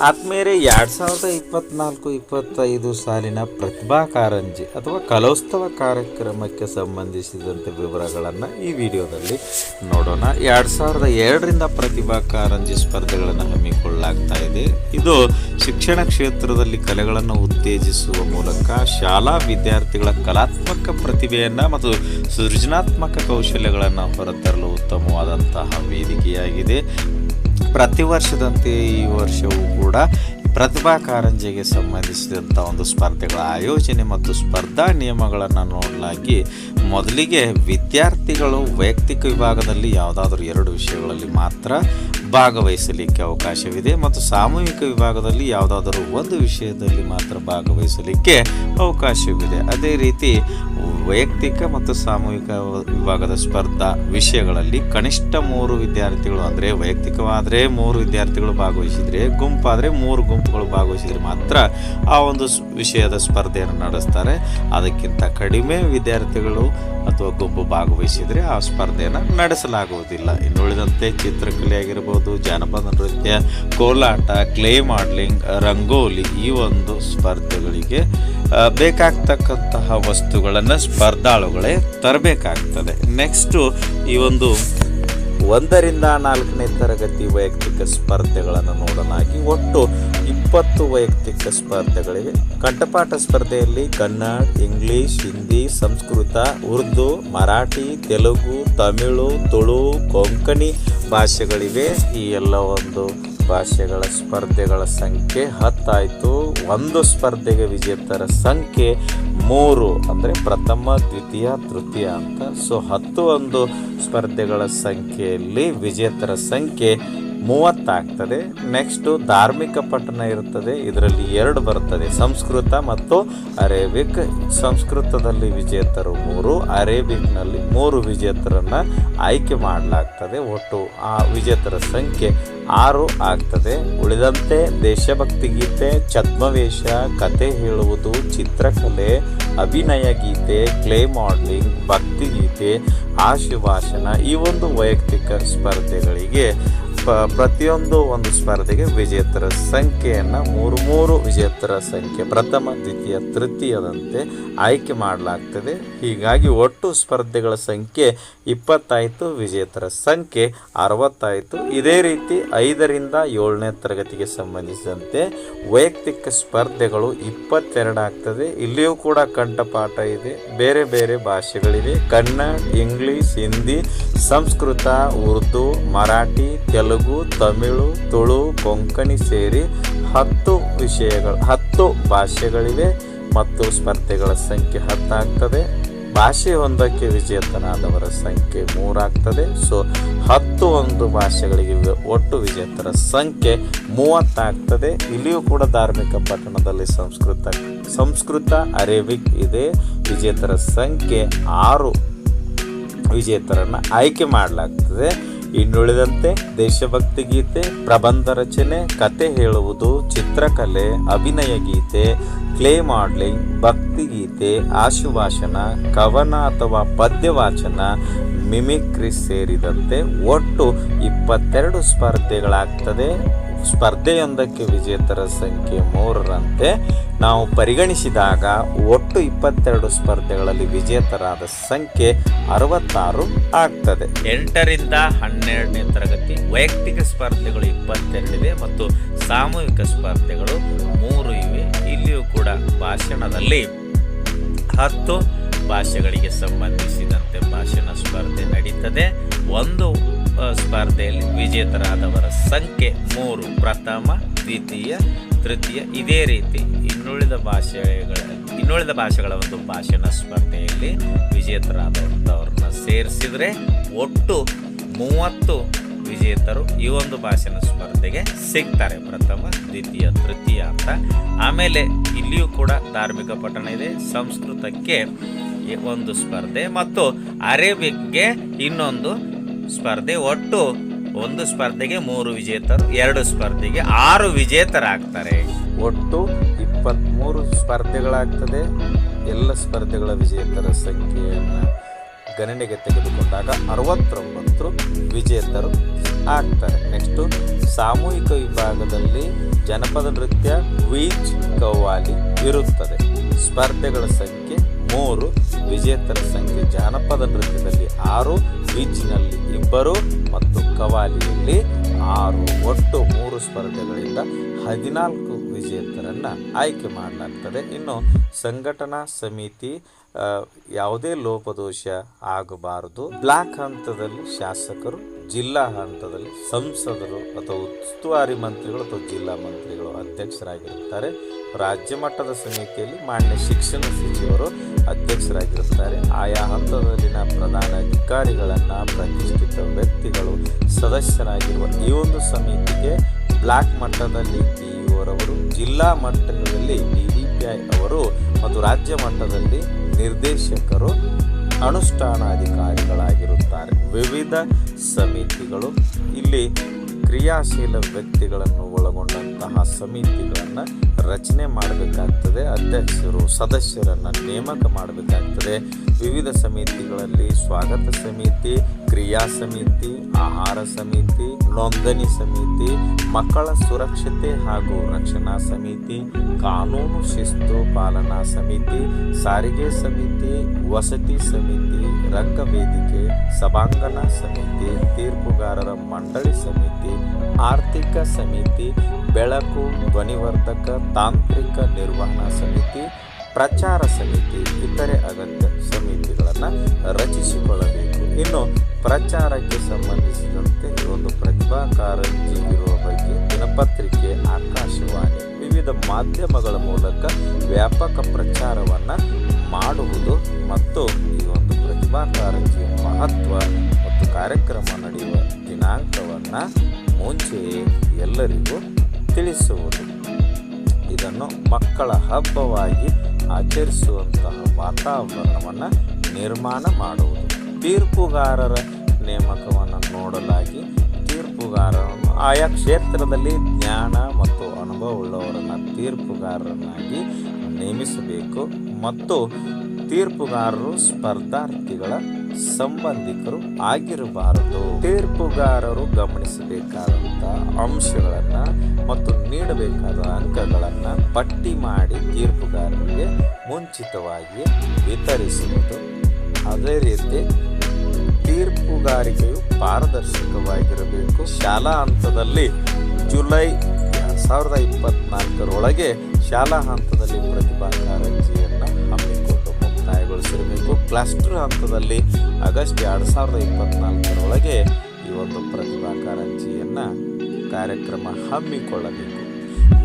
ಆತ್ಮೇರೆ 2024-25 ಸಾಲಿನ ಪ್ರತಿಭಾ ಕಾರಂಜಿ ಅಥವಾ ಕಲೋತ್ಸವ ಕಾರ್ಯಕ್ರಮಕ್ಕೆ ಸಂಬಂಧಿಸಿದಂತೆ ವಿವರಗಳನ್ನು ಈ ವಿಡಿಯೋದಲ್ಲಿ ನೋಡೋಣ. 2002ರಿಂದ ಪ್ರತಿಭಾ ಕಾರಂಜಿ ಸ್ಪರ್ಧೆಗಳನ್ನು ಹಮ್ಮಿಕೊಳ್ಳಲಾಗ್ತಾ ಇದೆ. ಇದು ಶಿಕ್ಷಣ ಕ್ಷೇತ್ರದಲ್ಲಿ ಕಲೆಗಳನ್ನು ಉತ್ತೇಜಿಸುವ ಮೂಲಕ ಶಾಲಾ ವಿದ್ಯಾರ್ಥಿಗಳ ಕಲಾತ್ಮಕ ಪ್ರತಿಭೆಯನ್ನು ಮತ್ತು ಸೃಜನಾತ್ಮಕ ಕೌಶಲ್ಯಗಳನ್ನು ಹೊರತರಲು ಉತ್ತಮವಾದಂತಹ ವೇದಿಕೆಯಾಗಿದೆ. ಪ್ರತಿ ವರ್ಷದಂತೆ ಈ ವರ್ಷವೂ ಕೂಡ ಪ್ರತಿಭಾ ಕಾರಂಜಿಗೆ ಸಂಬಂಧಿಸಿದಂಥ ಒಂದು ಸ್ಪರ್ಧೆಗಳ ಆಯೋಜನೆ ಮತ್ತು ಸ್ಪರ್ಧಾ ನಿಯಮಗಳನ್ನು ನೋಡಲಾಗಿ, ಮೊದಲಿಗೆ ವಿದ್ಯಾರ್ಥಿಗಳು ವೈಯಕ್ತಿಕ ವಿಭಾಗದಲ್ಲಿ ಯಾವುದಾದ್ರೂ 2 ವಿಷಯಗಳಲ್ಲಿ ಮಾತ್ರ ಭಾಗವಹಿಸಲಿಕ್ಕೆ ಅವಕಾಶವಿದೆ ಮತ್ತು ಸಾಮೂಹಿಕ ವಿಭಾಗದಲ್ಲಿ ಯಾವುದಾದರೂ 1 ವಿಷಯದಲ್ಲಿ ಮಾತ್ರ ಭಾಗವಹಿಸಲಿಕ್ಕೆ ಅವಕಾಶವಿದೆ. ಅದೇ ರೀತಿ ವೈಯಕ್ತಿಕ ಮತ್ತು ಸಾಮೂಹಿಕ ವಿಭಾಗದ ಸ್ಪರ್ಧಾ ವಿಷಯಗಳಲ್ಲಿ ಕನಿಷ್ಠ 3 ವಿದ್ಯಾರ್ಥಿಗಳು, ಅಂದರೆ ವೈಯಕ್ತಿಕವಾದರೆ 3 ವಿದ್ಯಾರ್ಥಿಗಳು ಭಾಗವಹಿಸಿದರೆ, ಗುಂಪಾದರೆ 3 ಗುಂಪುಗಳು ಭಾಗವಹಿಸಿದರೆ ಮಾತ್ರ ಆ ಒಂದು ವಿಷಯದ ಸ್ಪರ್ಧೆಯನ್ನು ನಡೆಸ್ತಾರೆ. ಅದಕ್ಕಿಂತ ಕಡಿಮೆ ವಿದ್ಯಾರ್ಥಿಗಳು ಅಥವಾ ಗುಂಪು ಭಾಗವಹಿಸಿದರೆ ಆ ಸ್ಪರ್ಧೆಯನ್ನು ನಡೆಸಲಾಗುವುದಿಲ್ಲ. ಇನ್ನುಳಿದಂತೆ ಚಿತ್ರಕಲೆ ಆಗಿರ್ಬೋದು, ಜಾನಪದ ನೃತ್ಯ, ಕೋಲಾಟ, ಕ್ಲೇ ಮಾಡಲಿಂಗ್, ರಂಗೋಲಿ, ಈ ಒಂದು ಸ್ಪರ್ಧೆಗಳಿಗೆ ಬೇಕಾಗ್ತಕ್ಕಂತಹ ವಸ್ತುಗಳನ್ನು ಸ್ಪರ್ಧಾಳುಗಳೇ ತರಬೇಕಾಗ್ತದೆ. ನೆಕ್ಸ್ಟು ಈ ಒಂದು 1ರಿಂದ 4ನೇ ತರಗತಿ ವೈಯಕ್ತಿಕ ಸ್ಪರ್ಧೆಗಳನ್ನು ನೋಡಲಾಗಿ ಒಟ್ಟು 20 ವೈಯಕ್ತಿಕ ಸ್ಪರ್ಧೆಗಳಿವೆ. ಕಂಠಪಾಠ ಸ್ಪರ್ಧೆಯಲ್ಲಿ ಕನ್ನಡ, ಇಂಗ್ಲಿಷ್, ಹಿಂದಿ, ಸಂಸ್ಕೃತ, ಉರ್ದು, ಮರಾಠಿ, ತೆಲುಗು, ತಮಿಳು, ತುಳು, ಕೊಂಕಣಿ ಭಾಷೆಗಳಿವೆ. ಈ ಎಲ್ಲ ಒಂದು ಭಾಷೆಗಳ ಸ್ಪರ್ಧೆಗಳ ಸಂಖ್ಯೆ 10 ಆಯಿತು. ಒಂದು ಸ್ಪರ್ಧೆಗೆ ವಿಜೇತರ ಸಂಖ್ಯೆ 3, ಅಂದರೆ ಪ್ರಥಮ, ದ್ವಿತೀಯ, ತೃತೀಯ ಅಂತ. ಸೊ 10 ಒಂದು ಸ್ಪರ್ಧೆಗಳ ಸಂಖ್ಯೆಯಲ್ಲಿ ವಿಜೇತರ ಸಂಖ್ಯೆ 30 ಆಗ್ತದೆ. ನೆಕ್ಸ್ಟು ಧಾರ್ಮಿಕ ಪಠಣ ಇರುತ್ತದೆ. ಇದರಲ್ಲಿ 2 ಬರ್ತದೆ, ಸಂಸ್ಕೃತ ಮತ್ತು ಅರೇಬಿಕ್. ಸಂಸ್ಕೃತದಲ್ಲಿ ವಿಜೇತರು 3, ಅರೇಬಿಕ್ನಲ್ಲಿ 3 ವಿಜೇತರನ್ನು ಆಯ್ಕೆ ಮಾಡಲಾಗ್ತದೆ. ಒಟ್ಟು ಆ ವಿಜೇತರ ಸಂಖ್ಯೆ 6 ಆಗ್ತದೆ. ಉಳಿದಂತೆ ದೇಶಭಕ್ತಿ ಗೀತೆ, ಛದ್ಮವೇಷ, ಕತೆ ಹೇಳುವುದು, ಚಿತ್ರಕಲೆ, ಅಭಿನಯ ಗೀತೆ, ಕ್ಲೇ ಮಾಡಲಿಂಗ್, ಭಕ್ತಿಗೀತೆ, ಆಶುಭಾಷಣ, ಈ ಒಂದು ವೈಯಕ್ತಿಕ ಸ್ಪರ್ಧೆಗಳಿಗೆ ಪ್ರತಿಯೊಂದು ಒಂದು ಸ್ಪರ್ಧೆಗೆ ವಿಜೇತರ ಸಂಖ್ಯೆಯನ್ನು 3 ವಿಜೇತರ ಸಂಖ್ಯೆ ಪ್ರಥಮ, ದ್ವಿತೀಯ, ತೃತೀಯದಂತೆ ಆಯ್ಕೆ ಮಾಡಲಾಗ್ತದೆ. ಹೀಗಾಗಿ ಒಟ್ಟು ಸ್ಪರ್ಧೆಗಳ ಸಂಖ್ಯೆ 20 ಆಯಿತು, ವಿಜೇತರ ಸಂಖ್ಯೆ 60 ಆಯಿತು. ಇದೇ ರೀತಿ 5ರಿಂದ 7ನೇ ತರಗತಿಗೆ ಸಂಬಂಧಿಸಿದಂತೆ ವೈಯಕ್ತಿಕ ಸ್ಪರ್ಧೆಗಳು 22 ಆಗ್ತದೆ. ಇಲ್ಲಿಯೂ ಕೂಡ ಕಂಠಪಾಠ ಇದೆ, ಬೇರೆ ಬೇರೆ ಭಾಷೆಗಳಿವೆ. ಕನ್ನಡ, ಇಂಗ್ಲಿಷ್, ಹಿಂದಿ, ಸಂಸ್ಕೃತ, ಉರ್ದು, ಮರಾಠಿ, ತೆಲುಗು, ತಮಿಳು, ತುಳು, ಕೊಂಕಣಿ ಸೇರಿ 10 ಭಾಷೆಗಳಿವೆ ಮತ್ತು ಸ್ಪರ್ಧೆಗಳ ಸಂಖ್ಯೆ 10 ಆಗ್ತದೆ. ಭಾಷೆ ಒಂದಕ್ಕೆ ವಿಜೇತನಾದವರ ಸಂಖ್ಯೆ 3 ಆಗ್ತದೆ. ಸೊ 10 ಒಂದು ಭಾಷೆಗಳಿಗೆ ಒಟ್ಟು ವಿಜೇತರ ಸಂಖ್ಯೆ 30 ಆಗ್ತದೆ. ಇಲ್ಲಿಯೂ ಕೂಡ ಧಾರ್ಮಿಕ ಪಠಣದಲ್ಲಿ ಸಂಸ್ಕೃತ, ಅರೇಬಿಕ್ ಇದೆ. ವಿಜೇತರ ಸಂಖ್ಯೆ 6 ವಿಜೇತರನ್ನು ಆಯ್ಕೆ ಮಾಡಲಾಗ್ತದೆ. ಇನ್ನುಳಿದಂತೆ ದೇಶಭಕ್ತಿ ಗೀತೆ, ಪ್ರಬಂಧ ರಚನೆ, ಕತೆ ಹೇಳುವುದು, ಚಿತ್ರಕಲೆ, ಅಭಿನಯ ಗೀತೆ, ಕ್ಲೇ ಮಾಡಲಿಂಗ್, ಭಕ್ತಿಗೀತೆ, ಆಶುಭಾಷಣ, ಕವನ ಅಥವಾ ಪದ್ಯವಾಚನ, ಮಿಮಿಕ್ರಿ ಸೇರಿದಂತೆ ಒಟ್ಟು 22 ಸ್ಪರ್ಧೆಗಳಾಗ್ತದೆ. ಸ್ಪರ್ಧೆಯೊಂದಕ್ಕೆ ವಿಜೇತರ ಸಂಖ್ಯೆ 3ರಂತೆ ನಾವು ಪರಿಗಣಿಸಿದಾಗ ಒಟ್ಟು 22 ಸ್ಪರ್ಧೆಗಳಲ್ಲಿ ವಿಜೇತರಾದ ಸಂಖ್ಯೆ 66 ಆಗ್ತದೆ. 8ರಿಂದ 12ನೇ ತರಗತಿ ವೈಯಕ್ತಿಕ ಸ್ಪರ್ಧೆಗಳು 22 ಇವೆ ಮತ್ತು ಸಾಮೂಹಿಕ ಸ್ಪರ್ಧೆಗಳು 3 ಇವೆ. ಇಲ್ಲಿಯೂ ಕೂಡ ಭಾಷಣದಲ್ಲಿ 10 ಭಾಷೆಗಳಿಗೆ ಸಂಬಂಧಿಸಿದಂತೆ ಭಾಷಣ ಸ್ಪರ್ಧೆ ನಡೀತದೆ. ಒಂದು ಸ್ಪರ್ಧೆಯಲ್ಲಿ ವಿಜೇತರಾದವರ ಸಂಖ್ಯೆ 3, ಪ್ರಥಮ, ದ್ವಿತೀಯ, ತೃತೀಯ. ಇದೇ ರೀತಿ ಇನ್ನುಳಿದ ಭಾಷೆಗಳ ಒಂದು ಭಾಷಣ ಸ್ಪರ್ಧೆಯಲ್ಲಿ ವಿಜೇತರಾದವ್ರನ್ನ ಸೇರಿಸಿದರೆ ಒಟ್ಟು 30 ವಿಜೇತರು ಈ ಒಂದು ಭಾಷಣ ಸ್ಪರ್ಧೆಗೆ ಸಿಗ್ತಾರೆ, ಪ್ರಥಮ, ದ್ವಿತೀಯ, ತೃತೀಯ ಅಂತ. ಆಮೇಲೆ ಇಲ್ಲಿಯೂ ಕೂಡ ಧಾರ್ಮಿಕ ಪಠಣ ಇದೆ. ಸಂಸ್ಕೃತಕ್ಕೆ 1 ಸ್ಪರ್ಧೆ ಮತ್ತು ಅರೇಬಿಕ್ಗೆ ಇನ್ನೊಂದು ಸ್ಪರ್ಧೆ. ಒಟ್ಟು 1 ಸ್ಪರ್ಧೆಗೆ 3 ವಿಜೇತರು, 2 ಸ್ಪರ್ಧೆಗೆ 6 ವಿಜೇತರಾಗ್ತಾರೆ. ಒಟ್ಟು 23 ಸ್ಪರ್ಧೆಗಳಾಗ್ತದೆ. ಎಲ್ಲ ಸ್ಪರ್ಧೆಗಳ ವಿಜೇತರ ಸಂಖ್ಯೆಯನ್ನು ಗಣನೆಗೆ ತೆಗೆದುಕೊಂಡಾಗ 69 ವಿಜೇತರು ಆಗ್ತಾರೆ. ನೆಕ್ಸ್ಟು ಸಾಮೂಹಿಕ ವಿಭಾಗದಲ್ಲಿ ಜನಪದ ನೃತ್ಯ, ಕ್ವಿಜ್, ಕವ್ವಾಲಿ ಇರುತ್ತದೆ. ಸ್ಪರ್ಧೆಗಳ ಸಂಖ್ಯೆ 3, ವಿಜೇತರ ಸಂಖ್ಯೆ ಜಾನಪದ ನೃತ್ಯದಲ್ಲಿ 6, ಕ್ವಿಜ್ನಲ್ಲಿ 2 ಮತ್ತು ಕವ್ವಾಲಿಯಲ್ಲಿ 6. ಒಟ್ಟು 3 ಸ್ಪರ್ಧೆಗಳಿಂದ 14 ವಿಜೇತರನ್ನು ಆಯ್ಕೆ ಮಾಡಲಾಗ್ತದೆ. ಇನ್ನು ಸಂಘಟನಾ ಸಮಿತಿ ಯಾವುದೇ ಲೋಪದೋಷ ಆಗಬಾರದು. ಬ್ಲಾಕ್ ಹಂತದಲ್ಲಿ ಶಾಸಕರು, ಜಿಲ್ಲಾ ಹಂತದಲ್ಲಿ ಸಂಸದರು ಅಥವಾ ಉಸ್ತುವಾರಿ ಮಂತ್ರಿಗಳು ಅಥವಾ ಜಿಲ್ಲಾ ಮಂತ್ರಿಗಳು ಅಧ್ಯಕ್ಷರಾಗಿರುತ್ತಾರೆ. ರಾಜ್ಯ ಮಟ್ಟದ ಸಮಿತಿಯಲ್ಲಿ ಮಾನ್ಯ ಶಿಕ್ಷಣ ಸಚಿವರು ಅಧ್ಯಕ್ಷರಾಗಿರುತ್ತಾರೆ. ಆಯಾ ಹಂತದಲ್ಲಿನ ಪ್ರಧಾನ ಅಧಿಕಾರಿಗಳನ್ನು ಪ್ರತಿಷ್ಠಿತ ವ್ಯಕ್ತಿಗಳು ಸದಸ್ಯರಾಗಿರುವ ಈ ಒಂದು ಸಮಿತಿಗೆ ಬ್ಲಾಕ್ ಮಟ್ಟದಲ್ಲಿ ಪಿಇಒರವರು, ಜಿಲ್ಲಾ ಮಟ್ಟದಲ್ಲಿ DDPI ಅವರು ಮತ್ತು ರಾಜ್ಯ ಮಟ್ಟದಲ್ಲಿ ನಿರ್ದೇಶಕರು ಅನುಷ್ಠಾನಾಧಿಕಾರಿಗಳಾಗಿರುತ್ತಾರೆ. ವಿವಿಧ ಸಮಿತಿಗಳು ಇಲ್ಲಿ ಕ್ರಿಯಾಶೀಲ ವ್ಯಕ್ತಿಗಳನ್ನು ಒಳಗೊಂಡಂತಹ ಸಮಿತಿಗಳನ್ನು ರಚನೆ ಮಾಡಬೇಕಾಗ್ತದೆ. ಅಧ್ಯಕ್ಷರು, ಸದಸ್ಯರನ್ನು ನೇಮಕ ಮಾಡಬೇಕಾಗ್ತದೆ. ವಿವಿಧ ಸಮಿತಿಗಳಲ್ಲಿ ಸ್ವಾಗತ ಸಮಿತಿ, ಕ್ರಿಯಾ ಸಮಿತಿ, ಆಹಾರ ಸಮಿತಿ, ನೋಂದಣಿ ಸಮಿತಿ, ಮಕ್ಕಳ ಸುರಕ್ಷತೆ ಹಾಗೂ ರಕ್ಷಣಾ ಸಮಿತಿ, ಕಾನೂನು ಶಿಸ್ತು ಪಾಲನಾ ಸಮಿತಿ, ಸಾರಿಗೆ ಸಮಿತಿ, ವಸತಿ ಸಮಿತಿ, ರಂಗವೇದಿಕೆ, ಸಭಾಂಗಣ ಸಮಿತಿ, ತೀರ್ಪುಗಾರರ ಮಂಡಳಿ ಸಮಿತಿ, ಆರ್ಥಿಕ ಸಮಿತಿ, ಬೆಳಕು, ಧ್ವನಿವರ್ಧಕ, ತಾಂತ್ರಿಕ ನಿರ್ವಹಣಾ ಸಮಿತಿ, ಪ್ರಚಾರ ಸಮಿತಿ, ಇತರೆ ಅಗತ್ಯ ಸಮಿತಿಗಳನ್ನು ರಚಿಸಿಕೊಳ್ಳಬೇಕು. ಇನ್ನು ಪ್ರಚಾರಕ್ಕೆ ಸಂಬಂಧಿಸಿದಂತೆ ಒಂದು ಪ್ರತಿಭಾ ಕಾರಂಜಿ ಇರುವ ಬಗ್ಗೆ ದಿನಪತ್ರಿಕೆ, ಆಕಾಶವಾಣಿ, ವಿವಿಧ ಮಾಧ್ಯಮಗಳ ಮೂಲಕ ವ್ಯಾಪಕ ಪ್ರಚಾರವನ್ನು ಮಾಡುವುದು ಮತ್ತು ಈ ಒಂದು ಪ್ರತಿಭಾ ಕಾರಂಜಿಯ ಮಹತ್ವ ಮತ್ತು ಕಾರ್ಯಕ್ರಮ ನಡೆಯುವ ದಿನಾಂಕವನ್ನು ಮುಂಚೆಯೇ ಎಲ್ಲರಿಗೂ ತಿಳಿಸುವುದು. ಇದನ್ನು ಮಕ್ಕಳ ಹಬ್ಬವಾಗಿ ಆಚರಿಸುವಂತಹ ವಾತಾವರಣವನ್ನು ನಿರ್ಮಾಣ ಮಾಡುವುದು. ತೀರ್ಪುಗಾರರ ನೇಮಕವನ್ನು ನೋಡಲಾಗಿ ತೀರ್ಪುಗಾರರನ್ನು ಆಯಾ ಕ್ಷೇತ್ರದಲ್ಲಿ ಜ್ಞಾನ ಮತ್ತು ಅನುಭವವುಳ್ಳವರನ್ನು ತೀರ್ಪುಗಾರರನ್ನಾಗಿ ನೇಮಿಸಬೇಕು ಮತ್ತು ತೀರ್ಪುಗಾರರು ಸ್ಪರ್ಧಾರ್ಥಿಗಳ ಸಂಬಂಧಿಕರು ಆಗಿರಬಾರದು. ತೀರ್ಪುಗಾರರು ಗಮನಿಸಬೇಕಾದಂಥ ಅಂಶಗಳನ್ನು ಮತ್ತು ನೀಡಬೇಕಾದ ಅಂಕಗಳನ್ನು ಪಟ್ಟಿ ಮಾಡಿ ತೀರ್ಪುಗಾರರಿಗೆ ಮುಂಚಿತವಾಗಿ ವಿತರಿಸುವುದು. ಅದೇ ರೀತಿ ತೀರ್ಪುಗಾರಿಕೆಯು ಪಾರದರ್ಶಕವಾಗಿರಬೇಕು. ಶಾಲಾ ಹಂತದಲ್ಲಿ ಜುಲೈ 2024 ಶಾಲಾ ಹಂತದಲ್ಲಿ ಪ್ರತಿಭಾ ಕಾರಂಜಿಯನ್ನು ಹಮ್ಮಿಕೊಂಡು ಮುಕ್ತಾಯಗೊಳಿಸಿರಬೇಕು. ಕ್ಲಸ್ಟರ್ ಹಂತದಲ್ಲಿ ಆಗಸ್ಟ್ 2024 ಈ ಒಂದು ಪ್ರತಿಭಾ ಕಾರಂಜಿಯನ್ನು ಕಾರ್ಯಕ್ರಮ ಹಮ್ಮಿಕೊಳ್ಳಬೇಕು.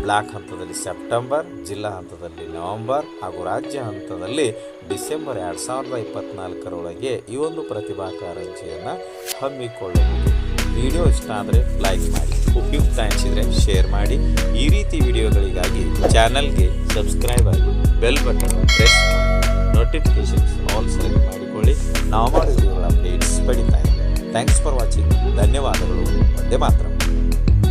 ಬ್ಲಾಕ್ ಹಂತದಲ್ಲಿ ಸೆಪ್ಟೆಂಬರ್, ಜಿಲ್ಲಾ ಹಂತದಲ್ಲಿ ನವೆಂಬರ್ ಹಾಗೂ ರಾಜ್ಯ ಹಂತದಲ್ಲಿ ಡಿಸೆಂಬರ್ 2024 ಈ ಒಂದು ಪ್ರತಿಭಾ ಕಾರಂಜಿಯನ್ನು ಹಮ್ಮಿಕೊಳ್ಳಬಹುದು. ವಿಡಿಯೋ ಇಷ್ಟ ಆದರೆ ಲೈಕ್ ಮಾಡಿ, ಉಪಯುಕ್ತ ಅನಿಸಿದರೆ ಶೇರ್ ಮಾಡಿ. ಈ ರೀತಿ ವಿಡಿಯೋಗಳಿಗಾಗಿ ಚಾನಲ್ಗೆ ಸಬ್ಸ್ಕ್ರೈಬ್ ಆಗಿ ಬೆಲ್ ಬಟನ್ ಪ್ರೆಸ್ ಮಾಡಿ ನೋಟಿಫಿಕೇಶನ್ಸ್ ಆಲ್ ಸೆಲೆಕ್ಟ್ ಮಾಡಿಕೊಳ್ಳಿ. ನಾವು ಮಾಡೋ ವಿಡಿಯೋಗಳ ಅಪ್ಡೇಟ್ಸ್ ಪಡಿತಾ ಇದ್ದೀವಿ. Thanks for watching. ಧನ್ಯವಾದಗಳು. ವಂದೇ ಮಾತರಂ.